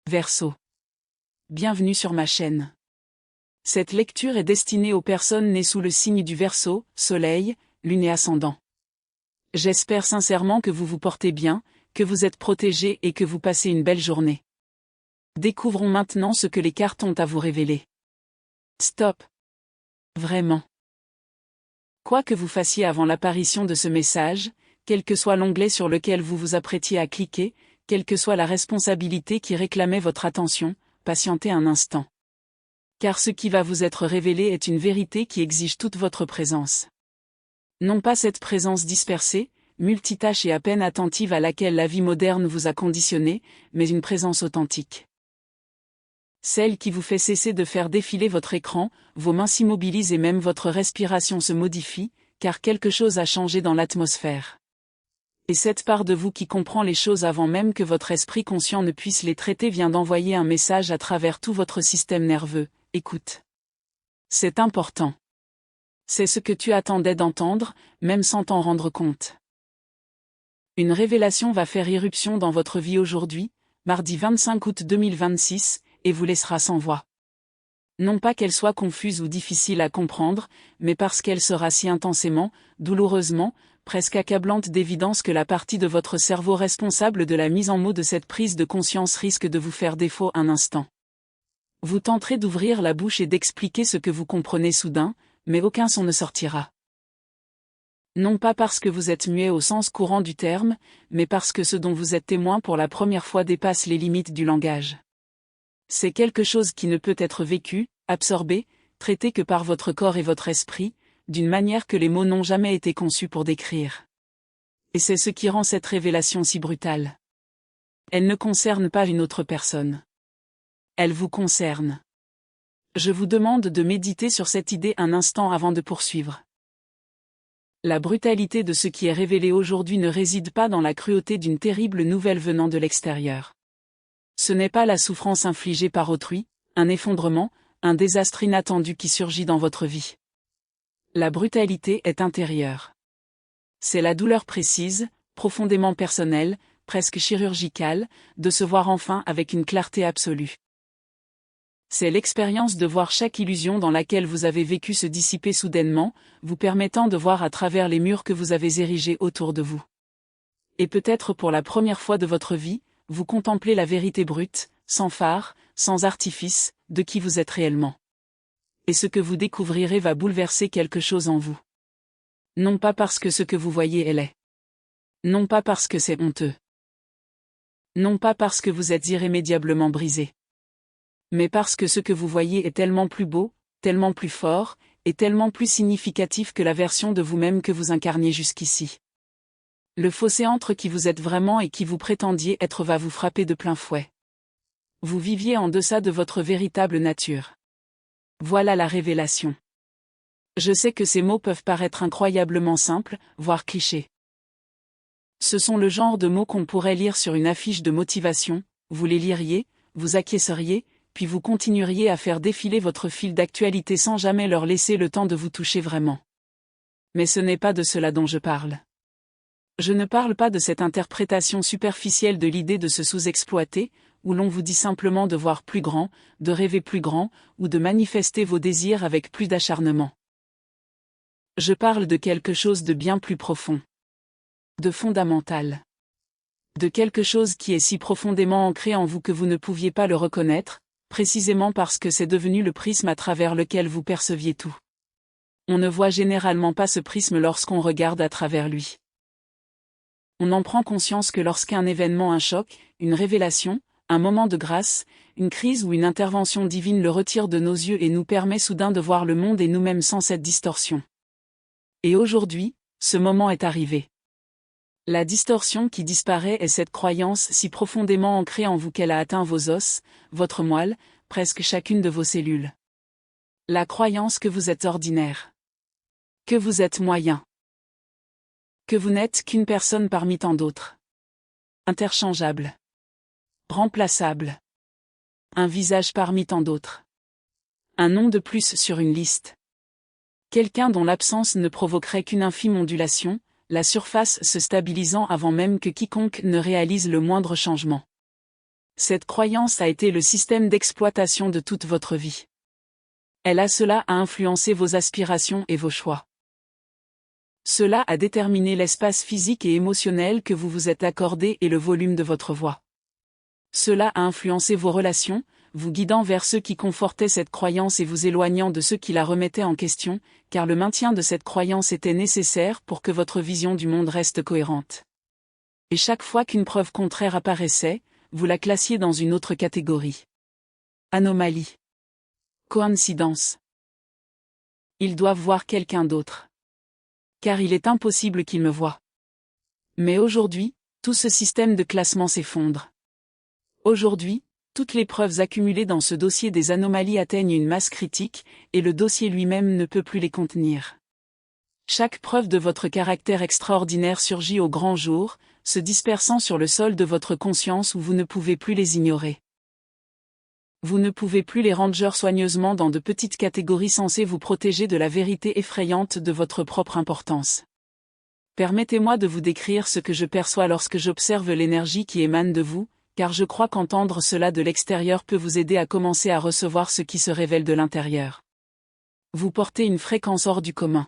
Verseau. Bienvenue sur ma chaîne. Cette lecture est destinée aux personnes nées sous le signe du Verseau, Soleil, Lune et Ascendant. J'espère sincèrement que vous vous portez bien, que vous êtes protégés et que vous passez une belle journée. Découvrons maintenant ce que les cartes ont à vous révéler. Stop. Vraiment. Quoi que vous fassiez avant l'apparition de ce message, quel que soit l'onglet sur lequel vous vous apprêtiez à cliquer, quelle que soit la responsabilité qui réclamait votre attention, patientez un instant. Car ce qui va vous être révélé est une vérité qui exige toute votre présence. Non pas cette présence dispersée, multitâche et à peine attentive à laquelle la vie moderne vous a conditionné, mais une présence authentique. Celle qui vous fait cesser de faire défiler votre écran, vos mains s'immobilisent et même votre respiration se modifie, car quelque chose a changé dans l'atmosphère. Et cette part de vous qui comprend les choses avant même que votre esprit conscient ne puisse les traiter vient d'envoyer un message à travers tout votre système nerveux. Écoute. C'est important. C'est ce que tu attendais d'entendre, même sans t'en rendre compte. Une révélation va faire irruption dans votre vie aujourd'hui, mardi 25 août 2026, et vous laissera sans voix. Non pas qu'elle soit confuse ou difficile à comprendre, mais parce qu'elle sera si intensément, douloureusement, presque accablante d'évidence que la partie de votre cerveau responsable de la mise en mots de cette prise de conscience risque de vous faire défaut un instant. Vous tenterez d'ouvrir la bouche et d'expliquer ce que vous comprenez soudain, mais aucun son ne sortira. Non pas parce que vous êtes muet au sens courant du terme, mais parce que ce dont vous êtes témoin pour la première fois dépasse les limites du langage. C'est quelque chose qui ne peut être vécu, absorbé, traité que par votre corps et votre esprit, d'une manière que les mots n'ont jamais été conçus pour décrire. Et c'est ce qui rend cette révélation si brutale. Elle ne concerne pas une autre personne. Elle vous concerne. Je vous demande de méditer sur cette idée un instant avant de poursuivre. La brutalité de ce qui est révélé aujourd'hui ne réside pas dans la cruauté d'une terrible nouvelle venant de l'extérieur. Ce n'est pas la souffrance infligée par autrui, un effondrement, un désastre inattendu qui surgit dans votre vie. La brutalité est intérieure. C'est la douleur précise, profondément personnelle, presque chirurgicale, de se voir enfin avec une clarté absolue. C'est l'expérience de voir chaque illusion dans laquelle vous avez vécu se dissiper soudainement, vous permettant de voir à travers les murs que vous avez érigés autour de vous. Et peut-être pour la première fois de votre vie, vous contemplez la vérité brute, sans phare, sans artifice, de qui vous êtes réellement. Et ce que vous découvrirez va bouleverser quelque chose en vous. Non pas parce que ce que vous voyez est laid. Non pas parce que c'est honteux. Non pas parce que vous êtes irrémédiablement brisé. Mais parce que ce que vous voyez est tellement plus beau, tellement plus fort, et tellement plus significatif que la version de vous-même que vous incarniez jusqu'ici. Le fossé entre qui vous êtes vraiment et qui vous prétendiez être va vous frapper de plein fouet. Vous viviez en deçà de votre véritable nature. Voilà la révélation. Je sais que ces mots peuvent paraître incroyablement simples, voire clichés. Ce sont le genre de mots qu'on pourrait lire sur une affiche de motivation, vous les liriez, vous acquiesceriez, puis vous continueriez à faire défiler votre fil d'actualité sans jamais leur laisser le temps de vous toucher vraiment. Mais ce n'est pas de cela dont je parle. Je ne parle pas de cette interprétation superficielle de l'idée de se sous-exploiter, où l'on vous dit simplement de voir plus grand, de rêver plus grand, ou de manifester vos désirs avec plus d'acharnement. Je parle de quelque chose de bien plus profond. De fondamental. De quelque chose qui est si profondément ancré en vous que vous ne pouviez pas le reconnaître, précisément parce que c'est devenu le prisme à travers lequel vous perceviez tout. On ne voit généralement pas ce prisme lorsqu'on regarde à travers lui. On en prend conscience que lorsqu'un événement, un choc, une révélation, un moment de grâce, une crise ou une intervention divine le retire de nos yeux et nous permet soudain de voir le monde et nous-mêmes sans cette distorsion. Et aujourd'hui, ce moment est arrivé. La distorsion qui disparaît est cette croyance si profondément ancrée en vous qu'elle a atteint vos os, votre moelle, presque chacune de vos cellules. La croyance que vous êtes ordinaire. Que vous êtes moyen. Que vous n'êtes qu'une personne parmi tant d'autres. Interchangeable. Remplaçable. Un visage parmi tant d'autres. Un nom de plus sur une liste. Quelqu'un dont l'absence ne provoquerait qu'une infime ondulation, la surface se stabilisant avant même que quiconque ne réalise le moindre changement. Cette croyance a été le système d'exploitation de toute votre vie. Elle a influencé vos aspirations et vos choix. Cela a déterminé l'espace physique et émotionnel que vous vous êtes accordé et le volume de votre voix. Cela a influencé vos relations, vous guidant vers ceux qui confortaient cette croyance et vous éloignant de ceux qui la remettaient en question, car le maintien de cette croyance était nécessaire pour que votre vision du monde reste cohérente. Et chaque fois qu'une preuve contraire apparaissait, vous la classiez dans une autre catégorie. Anomalie. Coïncidence. Ils doivent voir quelqu'un d'autre. Car il est impossible qu'ils me voient. Mais aujourd'hui, tout ce système de classement s'effondre. Aujourd'hui, toutes les preuves accumulées dans ce dossier des anomalies atteignent une masse critique, et le dossier lui-même ne peut plus les contenir. Chaque preuve de votre caractère extraordinaire surgit au grand jour, se dispersant sur le sol de votre conscience où vous ne pouvez plus les ignorer. Vous ne pouvez plus les ranger soigneusement dans de petites catégories censées vous protéger de la vérité effrayante de votre propre importance. Permettez-moi de vous décrire ce que je perçois lorsque j'observe l'énergie qui émane de vous, car je crois qu'entendre cela de l'extérieur peut vous aider à commencer à recevoir ce qui se révèle de l'intérieur. Vous portez une fréquence hors du commun.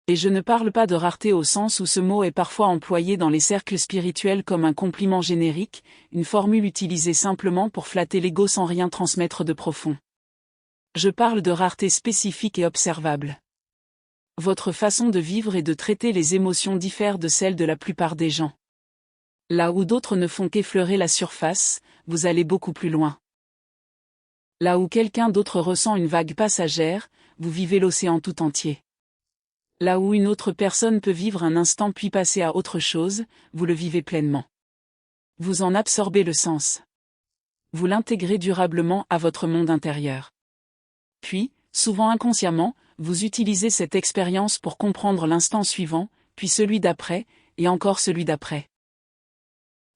Et je ne parle pas de rareté au sens où ce mot est parfois employé dans les cercles spirituels comme un compliment générique, une formule utilisée simplement pour flatter l'ego sans rien transmettre de profond. Je parle de rareté spécifique et observable. Votre façon de vivre et de traiter les émotions diffère de celle de la plupart des gens. Là où d'autres ne font qu'effleurer la surface, vous allez beaucoup plus loin. Là où quelqu'un d'autre ressent une vague passagère, vous vivez l'océan tout entier. Là où une autre personne peut vivre un instant puis passer à autre chose, vous le vivez pleinement. Vous en absorbez le sens. Vous l'intégrez durablement à votre monde intérieur. Puis, souvent inconsciemment, vous utilisez cette expérience pour comprendre l'instant suivant, puis celui d'après, et encore celui d'après.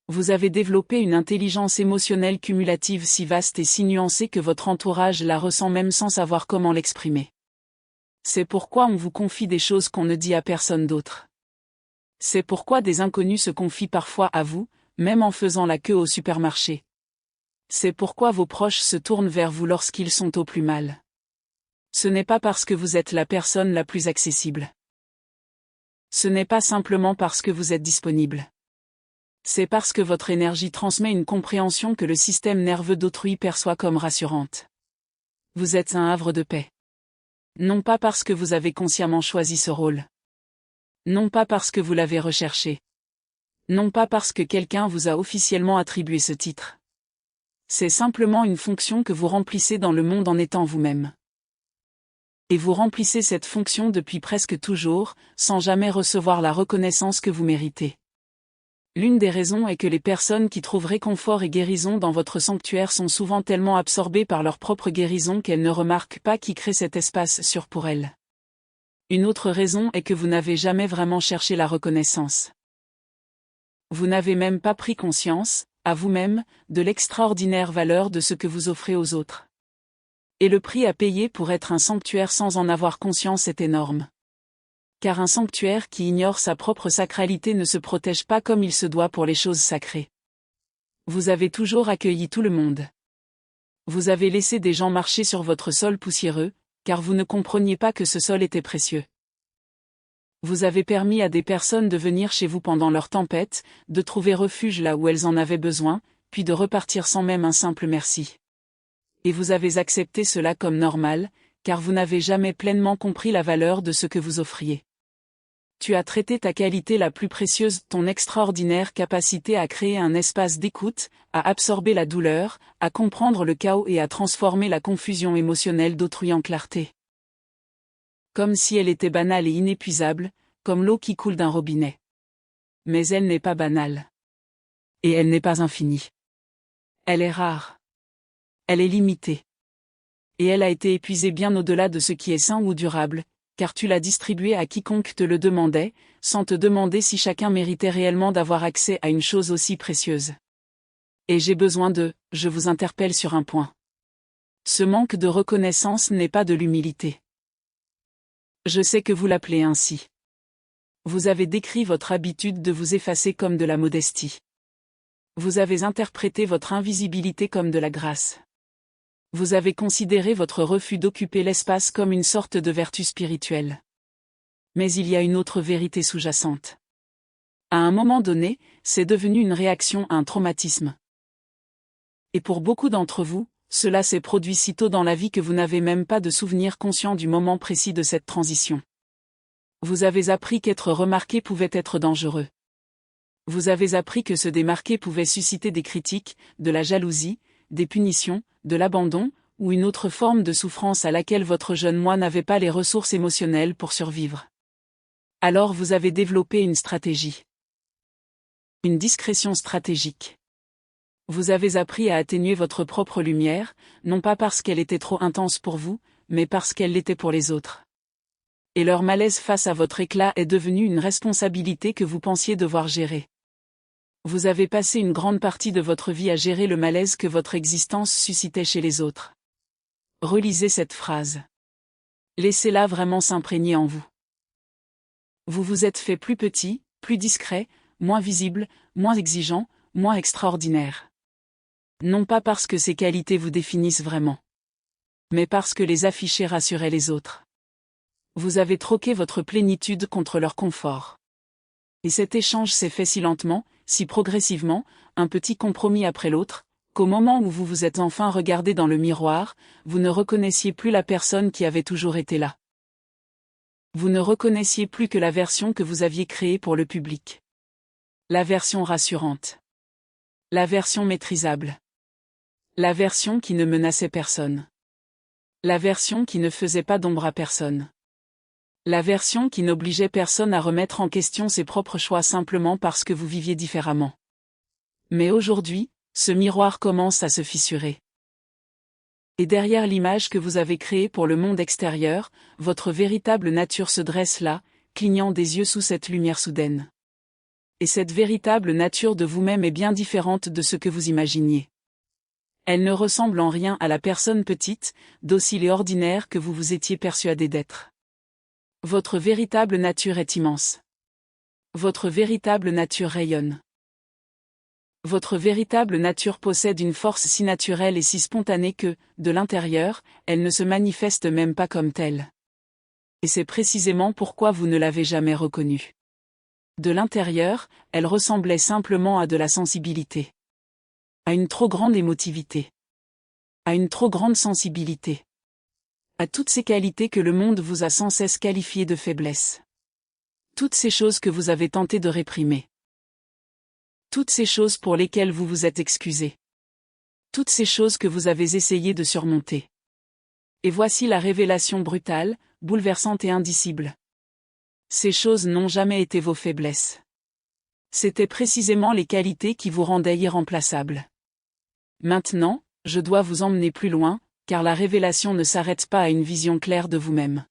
Vous avez développé une intelligence émotionnelle cumulative si vaste et si nuancée que votre entourage la ressent même sans savoir comment l'exprimer. C'est pourquoi on vous confie des choses qu'on ne dit à personne d'autre. C'est pourquoi des inconnus se confient parfois à vous, même en faisant la queue au supermarché. C'est pourquoi vos proches se tournent vers vous lorsqu'ils sont au plus mal. Ce n'est pas parce que vous êtes la personne la plus accessible. Ce n'est pas simplement parce que vous êtes disponible. C'est parce que votre énergie transmet une compréhension que le système nerveux d'autrui perçoit comme rassurante. Vous êtes un havre de paix. Non pas parce que vous avez consciemment choisi ce rôle. Non pas parce que vous l'avez recherché. Non pas parce que quelqu'un vous a officiellement attribué ce titre. C'est simplement une fonction que vous remplissez dans le monde en étant vous-même. Et vous remplissez cette fonction depuis presque toujours, sans jamais recevoir la reconnaissance que vous méritez. L'une des raisons est que les personnes qui trouvent réconfort et guérison dans votre sanctuaire sont souvent tellement absorbées par leur propre guérison qu'elles ne remarquent pas qui crée cet espace sûr pour elles. Une autre raison est que vous n'avez jamais vraiment cherché la reconnaissance. Vous n'avez même pas pris conscience, à vous-même, de l'extraordinaire valeur de ce que vous offrez aux autres. Et le prix à payer pour être un sanctuaire sans en avoir conscience est énorme. Car un sanctuaire qui ignore sa propre sacralité ne se protège pas comme il se doit pour les choses sacrées. Vous avez toujours accueilli tout le monde. Vous avez laissé des gens marcher sur votre sol poussiéreux, car vous ne compreniez pas que ce sol était précieux. Vous avez permis à des personnes de venir chez vous pendant leur tempête, de trouver refuge là où elles en avaient besoin, puis de repartir sans même un simple merci. Et vous avez accepté cela comme normal, car vous n'avez jamais pleinement compris la valeur de ce que vous offriez. Tu as traité ta qualité la plus précieuse, ton extraordinaire capacité à créer un espace d'écoute, à absorber la douleur, à comprendre le chaos et à transformer la confusion émotionnelle d'autrui en clarté. Comme si elle était banale et inépuisable, comme l'eau qui coule d'un robinet. Mais elle n'est pas banale. Et elle n'est pas infinie. Elle est rare. Elle est limitée. Et elle a été épuisée bien au-delà de ce qui est sain ou durable, car tu l'as distribuée à quiconque te le demandait, sans te demander si chacun méritait réellement d'avoir accès à une chose aussi précieuse. Et je vous interpelle sur un point. Ce manque de reconnaissance n'est pas de l'humilité. Je sais que vous l'appelez ainsi. Vous avez décrit votre habitude de vous effacer comme de la modestie. Vous avez interprété votre invisibilité comme de la grâce. Vous avez considéré votre refus d'occuper l'espace comme une sorte de vertu spirituelle. Mais il y a une autre vérité sous-jacente. À un moment donné, c'est devenu une réaction à un traumatisme. Et pour beaucoup d'entre vous, cela s'est produit si tôt dans la vie que vous n'avez même pas de souvenir conscient du moment précis de cette transition. Vous avez appris qu'être remarqué pouvait être dangereux. Vous avez appris que se démarquer pouvait susciter des critiques, de la jalousie, des punitions, de l'abandon, ou une autre forme de souffrance à laquelle votre jeune moi n'avait pas les ressources émotionnelles pour survivre. Alors vous avez développé une stratégie. Une discrétion stratégique. Vous avez appris à atténuer votre propre lumière, non pas parce qu'elle était trop intense pour vous, mais parce qu'elle l'était pour les autres. Et leur malaise face à votre éclat est devenu une responsabilité que vous pensiez devoir gérer. Vous avez passé une grande partie de votre vie à gérer le malaise que votre existence suscitait chez les autres. Relisez cette phrase. Laissez-la vraiment s'imprégner en vous. Vous vous êtes fait plus petit, plus discret, moins visible, moins exigeant, moins extraordinaire. Non pas parce que ces qualités vous définissent vraiment, mais parce que les afficher rassurait les autres. Vous avez troqué votre plénitude contre leur confort. Et cet échange s'est fait si lentement, si progressivement, un petit compromis après l'autre, qu'au moment où vous vous êtes enfin regardé dans le miroir, vous ne reconnaissiez plus la personne qui avait toujours été là. Vous ne reconnaissiez plus que la version que vous aviez créée pour le public. La version rassurante. La version maîtrisable. La version qui ne menaçait personne. La version qui ne faisait pas d'ombre à personne. La version qui n'obligeait personne à remettre en question ses propres choix simplement parce que vous viviez différemment. Mais aujourd'hui, ce miroir commence à se fissurer. Et derrière l'image que vous avez créée pour le monde extérieur, votre véritable nature se dresse là, clignant des yeux sous cette lumière soudaine. Et cette véritable nature de vous-même est bien différente de ce que vous imaginiez. Elle ne ressemble en rien à la personne petite, docile et ordinaire que vous vous étiez persuadé d'être. Votre véritable nature est immense. Votre véritable nature rayonne. Votre véritable nature possède une force si naturelle et si spontanée que, de l'intérieur, elle ne se manifeste même pas comme telle. Et c'est précisément pourquoi vous ne l'avez jamais reconnue. De l'intérieur, elle ressemblait simplement à de la sensibilité. À une trop grande émotivité. À une trop grande sensibilité. À toutes ces qualités que le monde vous a sans cesse qualifiées de faiblesse. Toutes ces choses que vous avez tenté de réprimer. Toutes ces choses pour lesquelles vous vous êtes excusé. Toutes ces choses que vous avez essayé de surmonter. Et voici la révélation brutale, bouleversante et indicible. Ces choses n'ont jamais été vos faiblesses. C'étaient précisément les qualités qui vous rendaient irremplaçables. Maintenant, je dois vous emmener plus loin, car la révélation ne s'arrête pas à une vision claire de vous-même.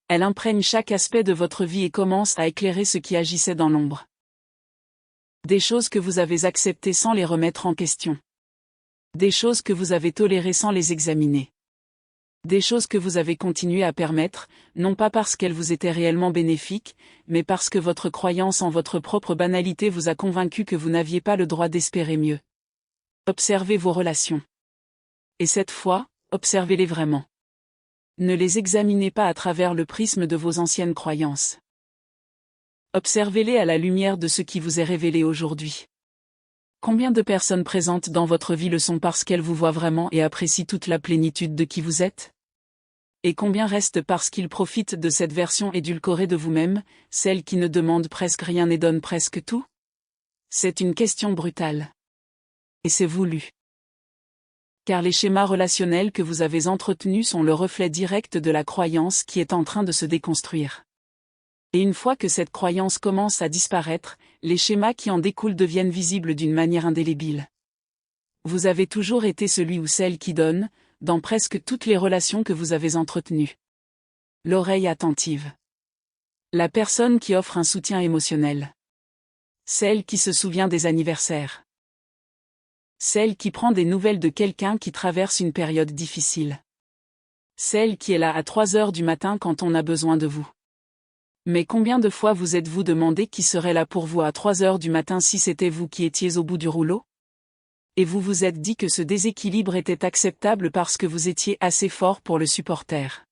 Elle imprègne chaque aspect de votre vie et commence à éclairer ce qui agissait dans l'ombre. Des choses que vous avez acceptées sans les remettre en question. Des choses que vous avez tolérées sans les examiner. Des choses que vous avez continué à permettre, non pas parce qu'elles vous étaient réellement bénéfiques, mais parce que votre croyance en votre propre banalité vous a convaincu que vous n'aviez pas le droit d'espérer mieux. Observez vos relations. Et cette fois, observez-les vraiment. Ne les examinez pas à travers le prisme de vos anciennes croyances. Observez-les à la lumière de ce qui vous est révélé aujourd'hui. Combien de personnes présentes dans votre vie le sont parce qu'elles vous voient vraiment et apprécient toute la plénitude de qui vous êtes? Et combien restent parce qu'ils profitent de cette version édulcorée de vous-même, celle qui ne demande presque rien et donne presque tout? C'est une question brutale. Et c'est voulu. Car les schémas relationnels que vous avez entretenus sont le reflet direct de la croyance qui est en train de se déconstruire. Et une fois que cette croyance commence à disparaître, les schémas qui en découlent deviennent visibles d'une manière indélébile. Vous avez toujours été celui ou celle qui donne, dans presque toutes les relations que vous avez entretenues. L'oreille attentive. La personne qui offre un soutien émotionnel. Celle qui se souvient des anniversaires. Celle qui prend des nouvelles de quelqu'un qui traverse une période difficile. Celle qui est là à 3 heures du matin quand on a besoin de vous. Mais combien de fois vous êtes-vous demandé qui serait là pour vous à 3 heures du matin si c'était vous qui étiez au bout du rouleau? Et vous vous êtes dit que ce déséquilibre était acceptable parce que vous étiez assez fort pour le supporter.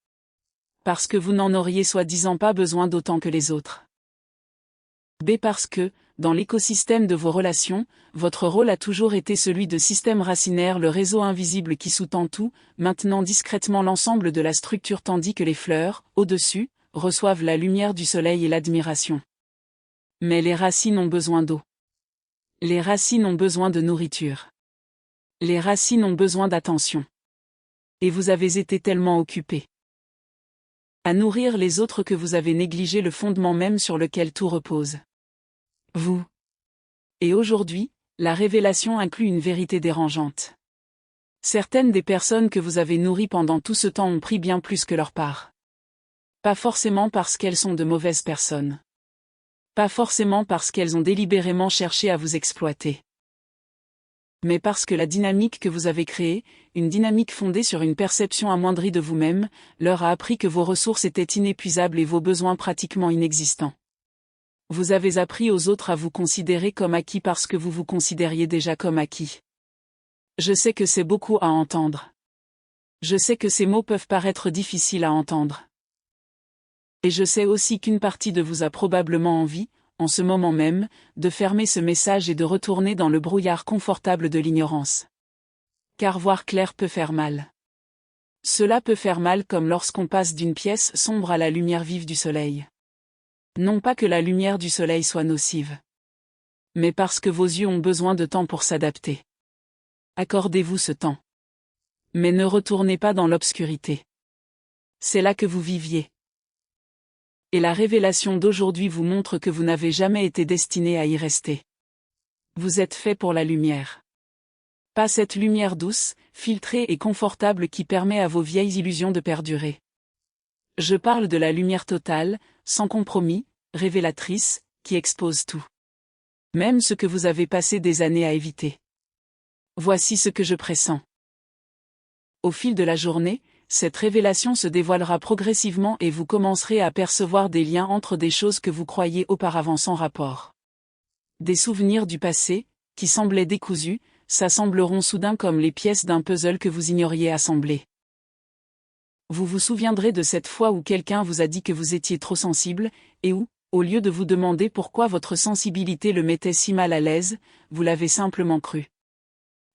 Parce que vous n'en auriez soi-disant pas besoin d'autant que les autres. B. Parce que, dans l'écosystème de vos relations, votre rôle a toujours été celui de système racinaire, le réseau invisible qui sous-tend tout, maintenant discrètement l'ensemble de la structure tandis que les fleurs, au-dessus, reçoivent la lumière du soleil et l'admiration. Mais les racines ont besoin d'eau. Les racines ont besoin de nourriture. Les racines ont besoin d'attention. Et vous avez été tellement occupé à nourrir les autres que vous avez négligé le fondement même sur lequel tout repose. Vous. Et aujourd'hui, la révélation inclut une vérité dérangeante. Certaines des personnes que vous avez nourries pendant tout ce temps ont pris bien plus que leur part. Pas forcément parce qu'elles sont de mauvaises personnes. Pas forcément parce qu'elles ont délibérément cherché à vous exploiter. Mais parce que la dynamique que vous avez créée, une dynamique fondée sur une perception amoindrie de vous-même, leur a appris que vos ressources étaient inépuisables et vos besoins pratiquement inexistants. Vous avez appris aux autres à vous considérer comme acquis parce que vous vous considériez déjà comme acquis. Je sais que c'est beaucoup à entendre. Je sais que ces mots peuvent paraître difficiles à entendre. Et je sais aussi qu'une partie de vous a probablement envie, en ce moment même, de fermer ce message et de retourner dans le brouillard confortable de l'ignorance. Car voir clair peut faire mal. Cela peut faire mal comme lorsqu'on passe d'une pièce sombre à la lumière vive du soleil. Non pas que la lumière du soleil soit nocive. Mais parce que vos yeux ont besoin de temps pour s'adapter. Accordez-vous ce temps. Mais ne retournez pas dans l'obscurité. C'est là que vous viviez. Et la révélation d'aujourd'hui vous montre que vous n'avez jamais été destiné à y rester. Vous êtes fait pour la lumière. Pas cette lumière douce, filtrée et confortable qui permet à vos vieilles illusions de perdurer. Je parle de la lumière totale, sans compromis, révélatrice, qui expose tout. Même ce que vous avez passé des années à éviter. Voici ce que je pressens. Au fil de la journée, cette révélation se dévoilera progressivement et vous commencerez à percevoir des liens entre des choses que vous croyiez auparavant sans rapport. Des souvenirs du passé, qui semblaient décousus, s'assembleront soudain comme les pièces d'un puzzle que vous ignoriez assembler. Vous vous souviendrez de cette fois où quelqu'un vous a dit que vous étiez trop sensible, et où, au lieu de vous demander pourquoi votre sensibilité le mettait si mal à l'aise, vous l'avez simplement cru.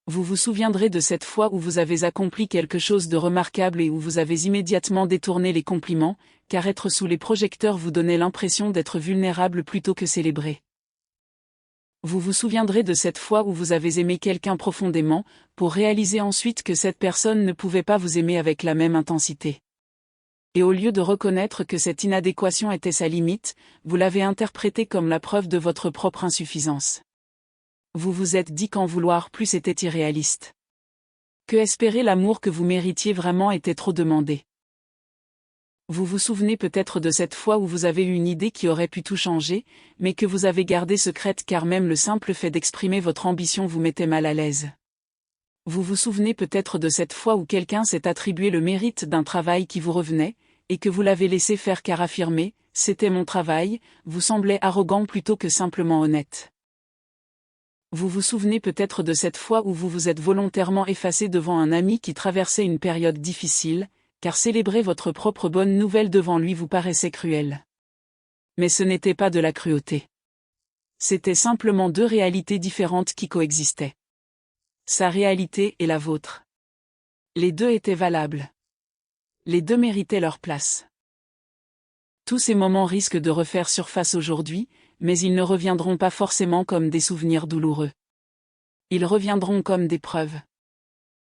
Vous vous souviendrez de cette fois où vous avez accompli quelque chose de remarquable et où vous avez immédiatement détourné les compliments, car être sous les projecteurs vous donnait l'impression d'être vulnérable plutôt que célébré. Vous vous souviendrez de cette fois où vous avez aimé quelqu'un profondément, pour réaliser ensuite que cette personne ne pouvait pas vous aimer avec la même intensité. Et au lieu de reconnaître que cette inadéquation était sa limite, vous l'avez interprétée comme la preuve de votre propre insuffisance. Vous vous êtes dit qu'en vouloir plus était irréaliste. Que espérer l'amour que vous méritiez vraiment était trop demandé. Vous vous souvenez peut-être de cette fois où vous avez eu une idée qui aurait pu tout changer, mais que vous avez gardée secrète car même le simple fait d'exprimer votre ambition vous mettait mal à l'aise. Vous vous souvenez peut-être de cette fois où quelqu'un s'est attribué le mérite d'un travail qui vous revenait, et que vous l'avez laissé faire car affirmer « c'était mon travail » vous semblait arrogant plutôt que simplement honnête. Vous vous souvenez peut-être de cette fois où vous vous êtes volontairement effacé devant un ami qui traversait une période difficile, car célébrer votre propre bonne nouvelle devant lui vous paraissait cruel. Mais ce n'était pas de la cruauté. C'était simplement deux réalités différentes qui coexistaient. Sa réalité et la vôtre. Les deux étaient valables. Les deux méritaient leur place. Tous ces moments risquent de refaire surface aujourd'hui, mais ils ne reviendront pas forcément comme des souvenirs douloureux. Ils reviendront comme des preuves.